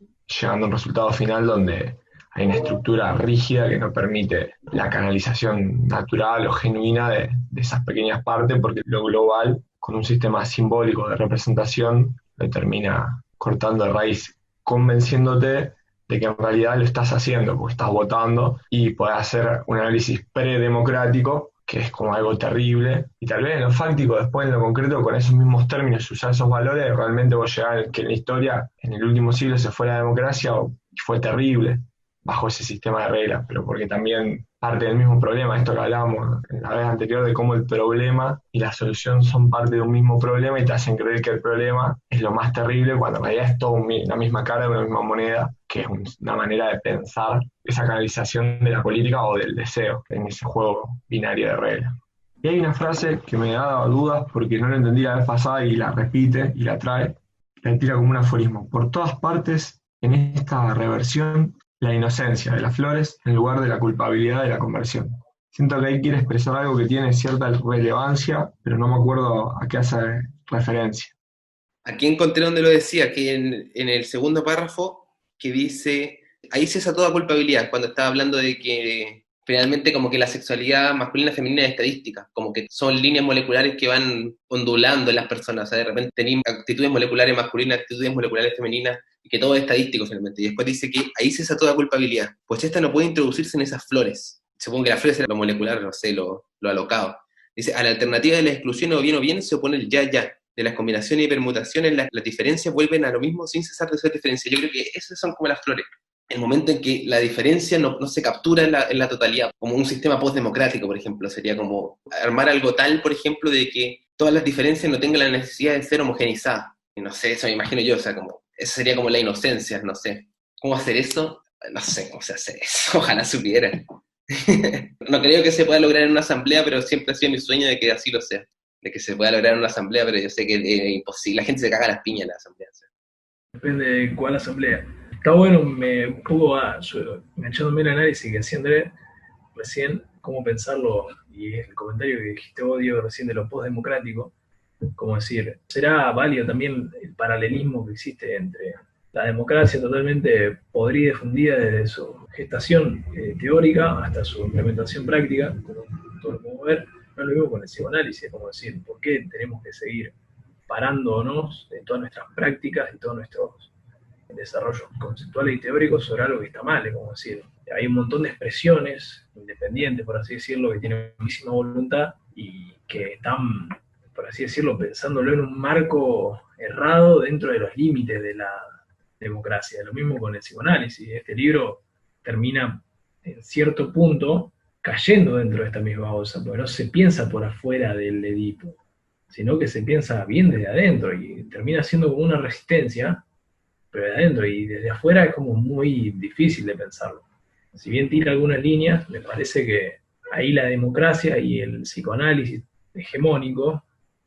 llegando a un resultado final donde hay una estructura rígida que no permite la canalización natural o genuina de esas pequeñas partes, porque lo global, con un sistema simbólico de representación, lo termina cortando de raíz, convenciéndote de que en realidad lo estás haciendo, porque estás votando y podés hacer un análisis predemocrático, que es como algo terrible, y tal vez en lo fáctico, después en lo concreto, con esos mismos términos, usar esos valores, realmente vos llegar que en la historia, en el último siglo se fue la democracia y fue terrible bajo ese sistema de reglas, pero porque también parte del mismo problema, esto que hablábamos en la vez anterior, de cómo el problema y la solución son parte de un mismo problema y te hacen creer que el problema es lo más terrible, cuando en realidad es todo la misma cara de una misma moneda, que es una manera de pensar esa canalización de la política o del deseo en ese juego binario de reglas. Y hay una frase que me ha dado dudas porque no la entendí la vez pasada y la repite y la trae, la tira como un aforismo. Por todas partes, en esta reversión, la inocencia de las flores en lugar de la culpabilidad de la conversión. Siento que ahí quiere expresar algo que tiene cierta relevancia, pero no me acuerdo a qué hace referencia. Aquí encontré donde lo decía, que en el segundo párrafo, que dice, ahí cesa toda culpabilidad, cuando estaba hablando de que finalmente como que la sexualidad masculina y femenina es estadística, como que son líneas moleculares que van ondulando en las personas, o sea, de repente tenemos actitudes moleculares masculinas, actitudes moleculares femeninas, y que todo es estadístico finalmente. Y después dice que ahí cesa toda culpabilidad, pues esta no puede introducirse en esas flores. Supongo que las flores era lo molecular, no sé, lo alocado. Dice, a la alternativa de la exclusión o bien se opone el ya. De las combinaciones y permutaciones, las diferencias vuelven a lo mismo sin cesar de ser diferencias. Yo creo que esas son como las flores. El momento en que la diferencia no se captura en la totalidad, como un sistema postdemocrático, por ejemplo, sería como armar algo tal, por ejemplo, de que todas las diferencias no tengan la necesidad de ser homogenizadas. Y no sé, eso me imagino yo, o sea, como, esa sería como la inocencia, no sé. ¿Cómo hacer eso? No sé cómo se hace eso, ojalá supiera. No creo que se pueda lograr en una asamblea, pero siempre ha sido mi sueño de que así lo sea. De que se pueda lograr en una asamblea, pero yo sé que es imposible. La gente se caga las piñas en la asamblea. ¿Sí? Depende de cuál asamblea. Está bueno, un poco enganchándome en el análisis que hacía Andrés recién, cómo pensarlo, y el comentario que dijiste vos, Diego, recién de lo postdemocrático, como decir, ¿será válido también el paralelismo que existe entre la democracia totalmente podrida y fundida desde su gestación teórica hasta su implementación práctica, como todos lo podemos ver? No lo mismo con el psicoanálisis, como decir, ¿por qué tenemos que seguir parándonos de todas nuestras prácticas y todos nuestros desarrollos conceptuales y teóricos sobre algo que está mal? Es como decir, hay un montón de expresiones independientes, por así decirlo, que tienen muchísima voluntad y que están, por así decirlo, pensándolo en un marco errado dentro de los límites de la democracia. Lo mismo con el psicoanálisis. Este libro termina en cierto punto cayendo dentro de esta misma bolsa, porque no se piensa por afuera del Edipo, sino que se piensa bien desde adentro y termina siendo como una resistencia, pero de adentro, y desde afuera es como muy difícil de pensarlo. Si bien tira algunas líneas, me parece que ahí la democracia y el psicoanálisis hegemónico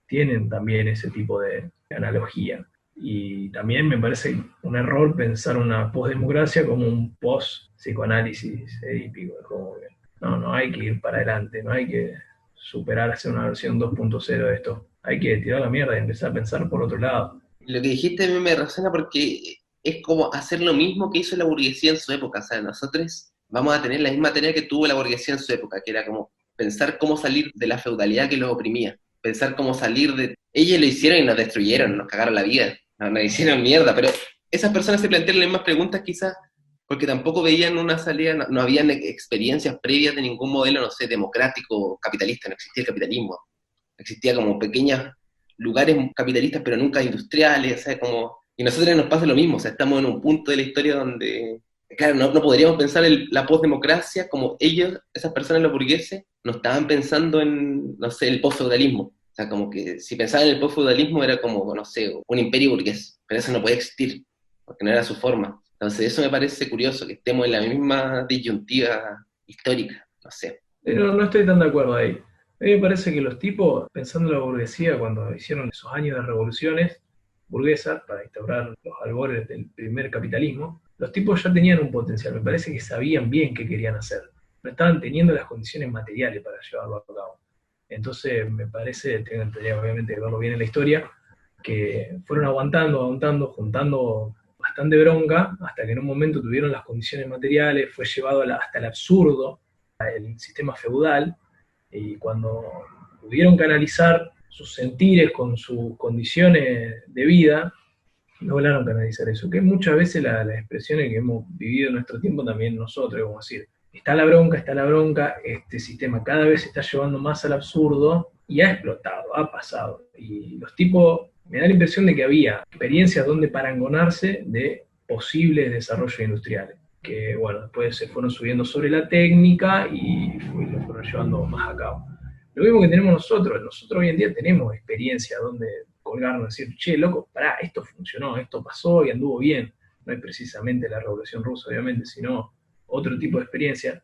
tienen también ese tipo de analogía. Y también me parece un error pensar una postdemocracia como un post-psicoanálisis edípico. Como que no hay que ir para adelante, no hay que superarse una versión 2.0 de estos hay que tirar la mierda y empezar a pensar por otro lado. Lo que dijiste a mí me resuena porque es como hacer lo mismo que hizo la burguesía en su época. O sea, nosotros vamos a tener la misma tarea que tuvo la burguesía en su época, que era como pensar cómo salir de la feudalidad que los oprimía, pensar cómo salir de... Ellos lo hicieron y nos destruyeron, nos cagaron la vida, nos hicieron mierda, pero esas personas se plantean las mismas preguntas quizás porque tampoco veían una salida, no habían experiencias previas de ningún modelo, no sé, democrático, capitalista, no existía el capitalismo, existía como pequeños lugares capitalistas pero nunca industriales, o sea, como... Y a nosotros nos pasa lo mismo, o sea, estamos en un punto de la historia donde, claro, no podríamos pensar en la postdemocracia como ellos, esas personas, los burgueses, no estaban pensando en, no sé, el postfeudalismo. O sea, como que si pensaban en el postfeudalismo era como, no sé, un imperio burgués, pero eso no podía existir, porque no era su forma. Entonces eso me parece curioso, que estemos en la misma disyuntiva histórica, no sé. Pero no estoy tan de acuerdo ahí. A mí me parece que los tipos, pensando en la burguesía, cuando hicieron esos años de revoluciones burguesas para instaurar los albores del primer capitalismo, los tipos ya tenían un potencial. Me parece que sabían bien qué querían hacer. No estaban teniendo las condiciones materiales para llevarlo a cabo. Entonces me parece, tendría obviamente que verlo bien en la historia, que fueron aguantando, juntando bastante bronca, hasta que en un momento tuvieron las condiciones materiales, fue llevado hasta el absurdo el sistema feudal, y cuando pudieron canalizar sus sentires con sus condiciones de vida, lograron canalizar eso, que muchas veces las expresiones que hemos vivido en nuestro tiempo también nosotros, como decir, está la bronca, este sistema cada vez se está llevando más al absurdo, y ha explotado, ha pasado, y los tipos, me da la impresión de que había experiencias donde parangonarse de posibles desarrollos industriales, que bueno, después se fueron subiendo sobre la técnica y lo fueron llevando más a cabo. Lo mismo que tenemos nosotros hoy en día tenemos experiencia donde colgarnos, decir, che, loco, pará, esto funcionó, esto pasó y anduvo bien. No es precisamente la Revolución Rusa, obviamente, sino otro tipo de experiencia.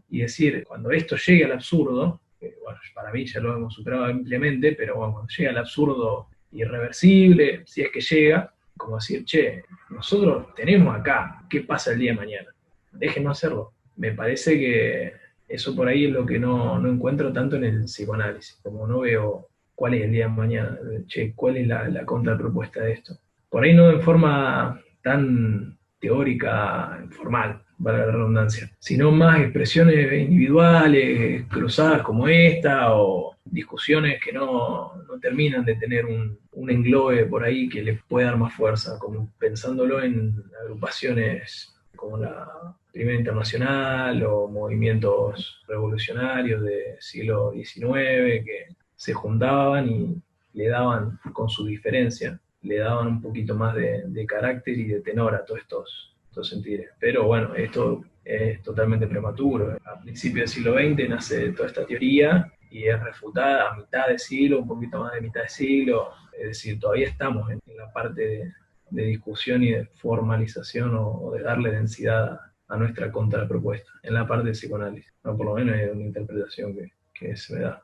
Y decir, cuando esto llegue al absurdo, que bueno, para mí ya lo hemos superado ampliamente, pero bueno, cuando llega al absurdo irreversible, si es que llega, como decir, che, nosotros tenemos acá, ¿qué pasa el día de mañana? Déjenos hacerlo. Me parece que eso por ahí es lo que no encuentro tanto en el psicoanálisis, como no veo cuál es el día de mañana, che, cuál es la contrapropuesta de esto. Por ahí no en forma tan teórica, formal, valga la redundancia, sino más expresiones individuales, cruzadas como esta, o discusiones que no terminan de tener un englobe por ahí que le pueda dar más fuerza, como pensándolo en agrupaciones como la Primera Internacional o movimientos revolucionarios del siglo XIX que se juntaban y le daban, con su diferencia, le daban un poquito más de carácter y de tenor a todos estos sentires. Pero bueno, esto es totalmente prematuro. A principios del siglo XX nace toda esta teoría y es refutada a mitad de siglo, un poquito más de mitad de siglo. Es decir, todavía estamos en la parte de discusión y de formalización o de darle densidad a nuestra contrapropuesta, en la parte del psicoanálisis. No, por lo menos es una interpretación que se me da.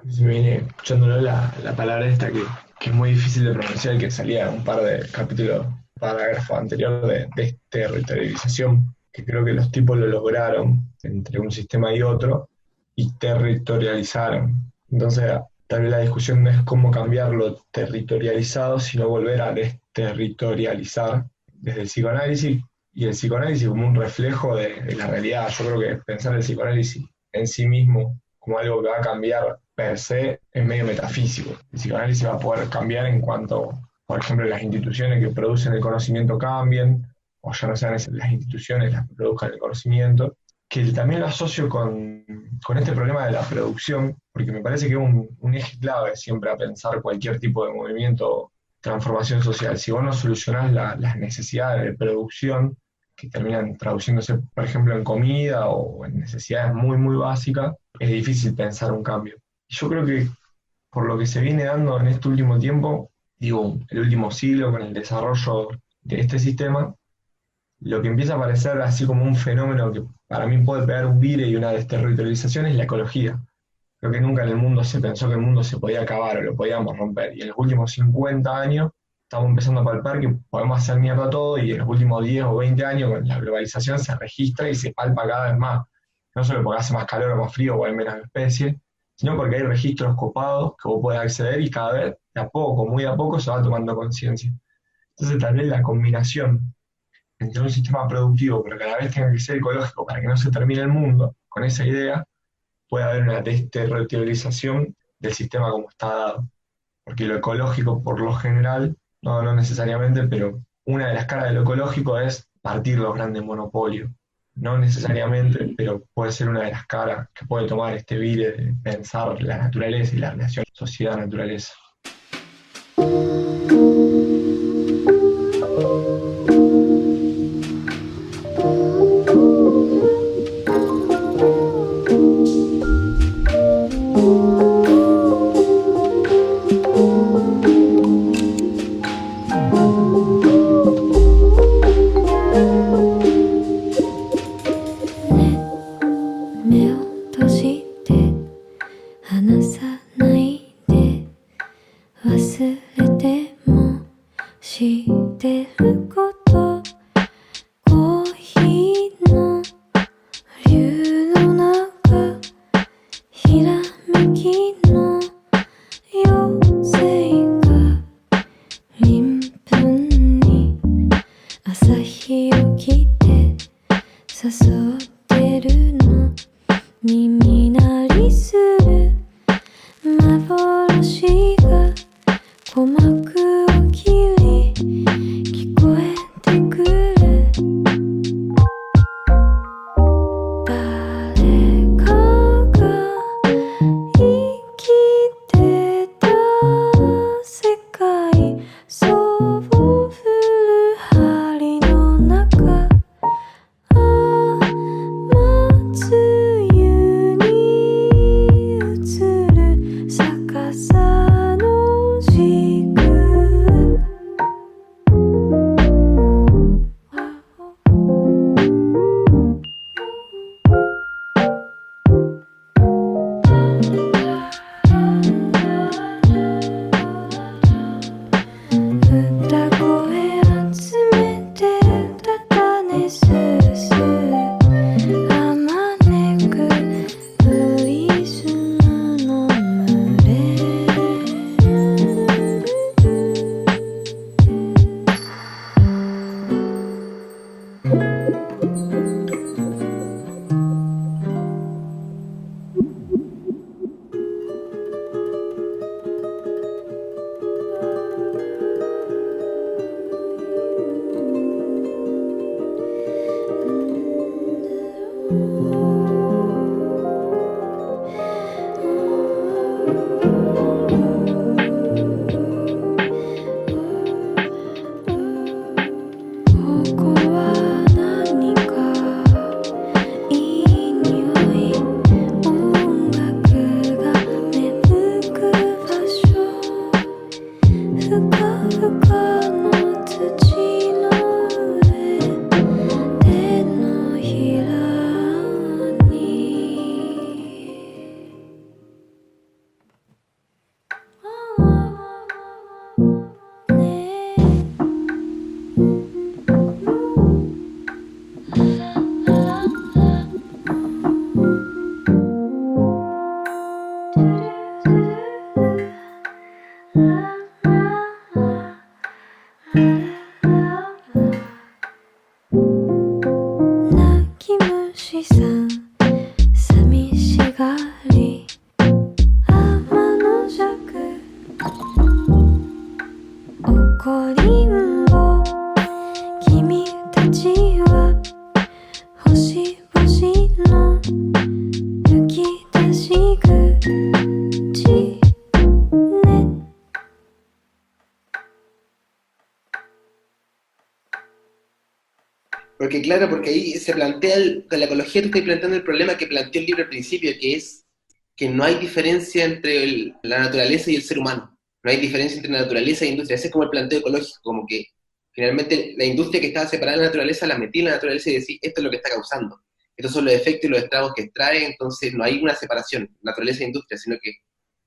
Se me viene escuchándolo la palabra esta que es muy difícil de pronunciar, que salía un par de capítulos, parágrafo anterior de territorialización, que creo que los tipos lo lograron entre un sistema y otro, y territorializaron. Entonces, tal vez la discusión no es cómo cambiar lo territorializado, sino volver a desterritorializar desde el psicoanálisis, y el psicoanálisis como un reflejo de la realidad. Yo creo que pensar el psicoanálisis en sí mismo como algo que va a cambiar per se es medio metafísico. El psicoanálisis va a poder cambiar en cuanto, por ejemplo, las instituciones que producen el conocimiento cambien, o ya no sean las instituciones las que produzcan el conocimiento, que también lo asocio con este problema de la producción, porque me parece que es un eje clave siempre a pensar cualquier tipo de movimiento, transformación social. Si vos no solucionás las necesidades de producción, que terminan traduciéndose, por ejemplo, en comida o en necesidades muy, muy básicas, es difícil pensar un cambio. Yo creo que por lo que se viene dando en este último tiempo, digo, el último siglo, con el desarrollo de este sistema, lo que empieza a aparecer así como un fenómeno que para mí puede pegar un vire y una desterritorialización es la ecología. Creo que nunca en el mundo se pensó que el mundo se podía acabar o lo podíamos romper. Y en los últimos 50 años estamos empezando a palpar que podemos hacer mierda todo, y en los últimos 10 o 20 años con la globalización se registra y se palpa cada vez más. No solo porque hace más calor o más frío o hay menos especies, sino porque hay registros copados que vos podés acceder y cada vez, de a poco, muy de a poco, se va tomando conciencia. Entonces tal vez la combinación entre un sistema productivo, pero que a la vez tenga que ser ecológico para que no se termine el mundo, con esa idea, puede haber una territorialización del sistema como está dado. Porque lo ecológico, por lo general, no necesariamente, pero una de las caras de lo ecológico es partir los grandes monopolios. No necesariamente, pero puede ser una de las caras que puede tomar este vire de pensar la naturaleza y la relación sociedad-naturaleza. Porque claro, porque ahí se plantea, con la ecología tú estás planteando el problema que planteó el libro al principio, que es que no hay diferencia entre la naturaleza y el ser humano. No hay diferencia entre naturaleza e industria. Ese es como el planteo ecológico, como que finalmente la industria que estaba separada de la naturaleza la metí en la naturaleza y decía, esto es lo que está causando. Estos son los efectos y los estragos que extrae, entonces no hay una separación, naturaleza e industria, sino que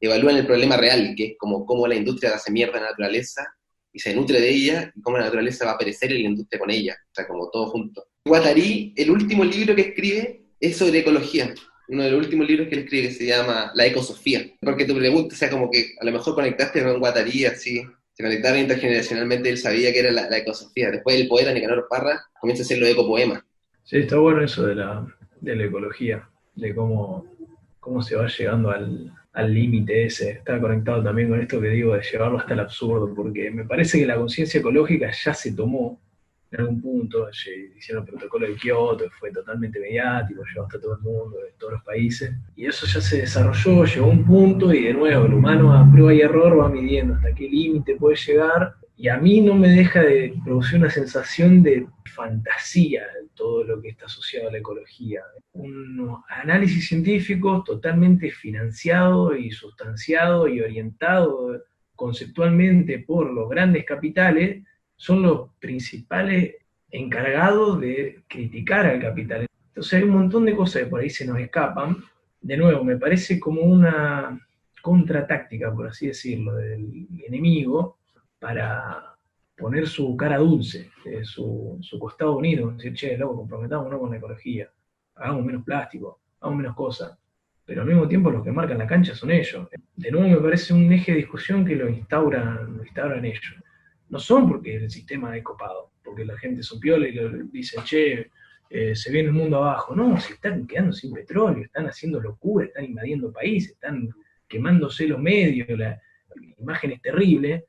evalúan el problema real, que es como cómo la industria hace mierda a la naturaleza y se nutre de ella, y cómo la naturaleza va a perecer y la industria con ella, o sea, como todo junto. Guattari, el último libro que escribe es sobre ecología, uno de los últimos libros que él escribe que se llama La Ecosofía. Porque tu pregunta, o sea, como que a lo mejor conectaste con Guattari, así, se conectaron intergeneracionalmente, él sabía que era la ecosofía. Después el poeta Nicanor Parra comienza a hacer los ecopoemas. Sí, está bueno eso de la ecología, de cómo se va llegando al límite ese. Está conectado también con esto que digo de llevarlo hasta el absurdo, porque me parece que la conciencia ecológica ya se tomó en algún punto, hicieron el protocolo de Kioto, fue totalmente mediático, llegó hasta todo el mundo, de todos los países, y eso ya se desarrolló, llegó a un punto, y de nuevo, el humano a prueba y error va midiendo hasta qué límite puede llegar, y a mí no me deja de producir una sensación de fantasía todo lo que está asociado a la ecología. Unos análisis científicos totalmente financiado y sustanciado y orientado conceptualmente por los grandes capitales, son los principales encargados de criticar al capital. Entonces hay un montón de cosas que por ahí se nos escapan. De nuevo, me parece como una contratáctica, por así decirlo, del enemigo para poner su cara dulce, su costado unido, decir, che, loco, comprometámonos con la ecología, hagamos menos plástico, hagamos menos cosas. Pero al mismo tiempo los que marcan la cancha son ellos. De nuevo me parece un eje de discusión que lo instauran ellos. No son porque el sistema es copado, porque la gente son piola y dicen, che, se viene el mundo abajo. No, se están quedando sin petróleo, están haciendo locura, están invadiendo países, están quemándose los medios, imágenes terribles,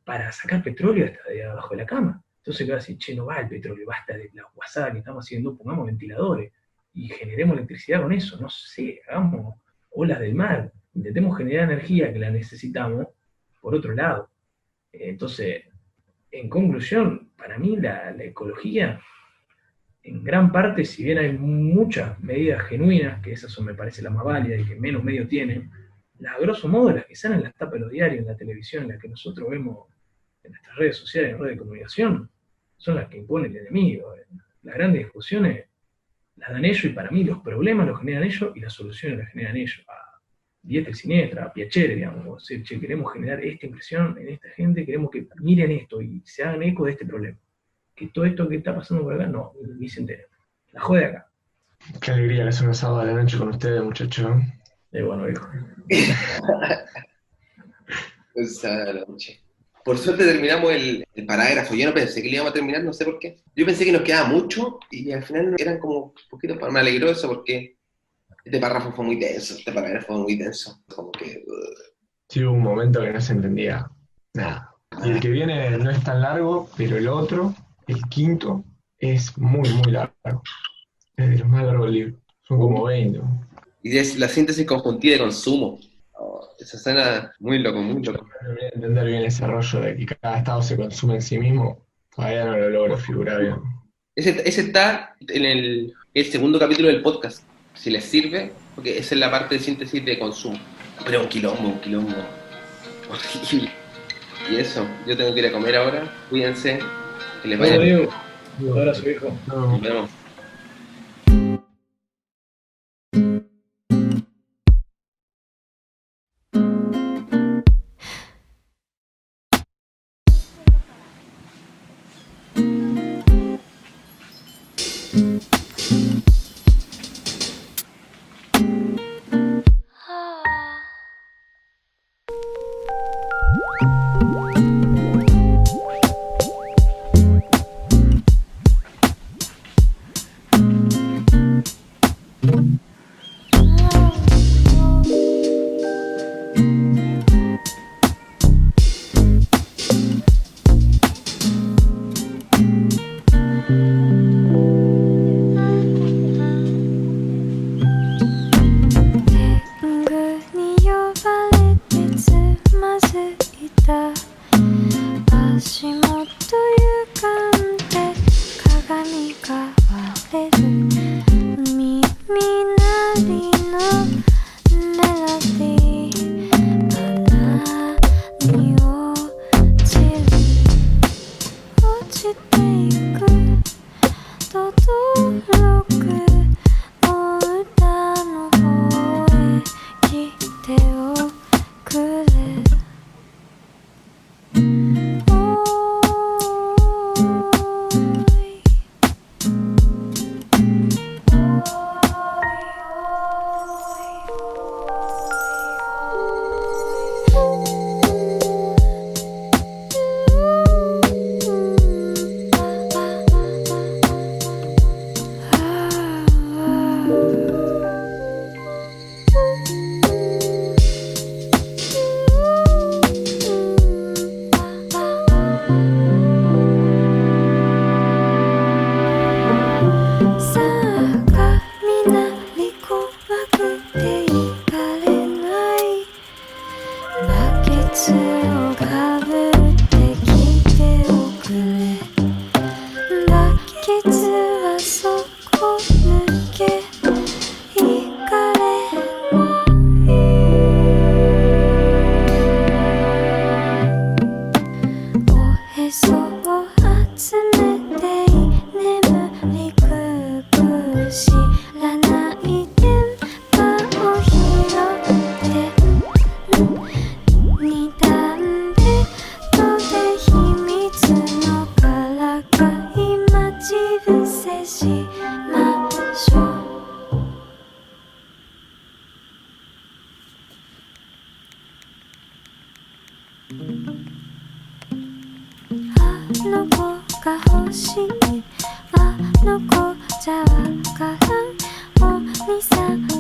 para sacar petróleo hasta de abajo de la cama. Entonces, va a decir, che, no va el petróleo, basta de la guasada que estamos haciendo, pongamos ventiladores y generemos electricidad con eso, no sé, hagamos olas del mar, intentemos generar energía que la necesitamos por otro lado. Entonces, en conclusión, para mí la ecología, en gran parte, si bien hay muchas medidas genuinas, que esas son, me parece, las más válidas y que menos medios tienen, las a grosso modo, las que salen en las tapas de los diarios, en la televisión, en las que nosotros vemos en nuestras redes sociales, en redes de comunicación, son las que impone el enemigo. Las grandes discusiones las dan ellos y para mí los problemas los generan ellos y las soluciones las generan ellos. Diestra y siniestra, a Piacere, digamos, o sea, che, queremos generar esta impresión en esta gente, queremos que miren esto y se hagan eco de este problema. Que todo esto que está pasando por acá, no, ni se enteren. La jode acá. Qué alegría que es un sábado a la noche con ustedes, muchachos. Bueno, viejo. Por suerte terminamos el parágrafo. Yo no pensé que lo íbamos a terminar, no sé por qué. Yo pensé que nos quedaba mucho y al final eran como un poquito. Me alegró eso porque este párrafo fue muy denso, este parágrafo fue muy denso. Como que. Sí, hubo un momento que no se entendía nada. Y el que viene no es tan largo, pero el otro, el quinto, es muy, muy largo. Es de los más largos del libro. Son como 20. Y es la síntesis conjuntiva de consumo. Esa escena, muy loco, muy loco. No voy a entender bien ese rollo de que cada estado se consume en sí mismo. Todavía no lo logro figurar bien. Ese está en el segundo capítulo del podcast, si les sirve, porque esa es la parte de síntesis de consumo. Pero un quilombo horrible. Y eso, yo tengo que ir a comer ahora, cuídense, que les vaya bien. Un abrazo, viejo. Nos vemos. 集めて眠りくく知らない電波を拾って二段ベッドで秘密のからかい待ち伏せしましょう。あの子が欲しいあの子じゃわからんお兄さん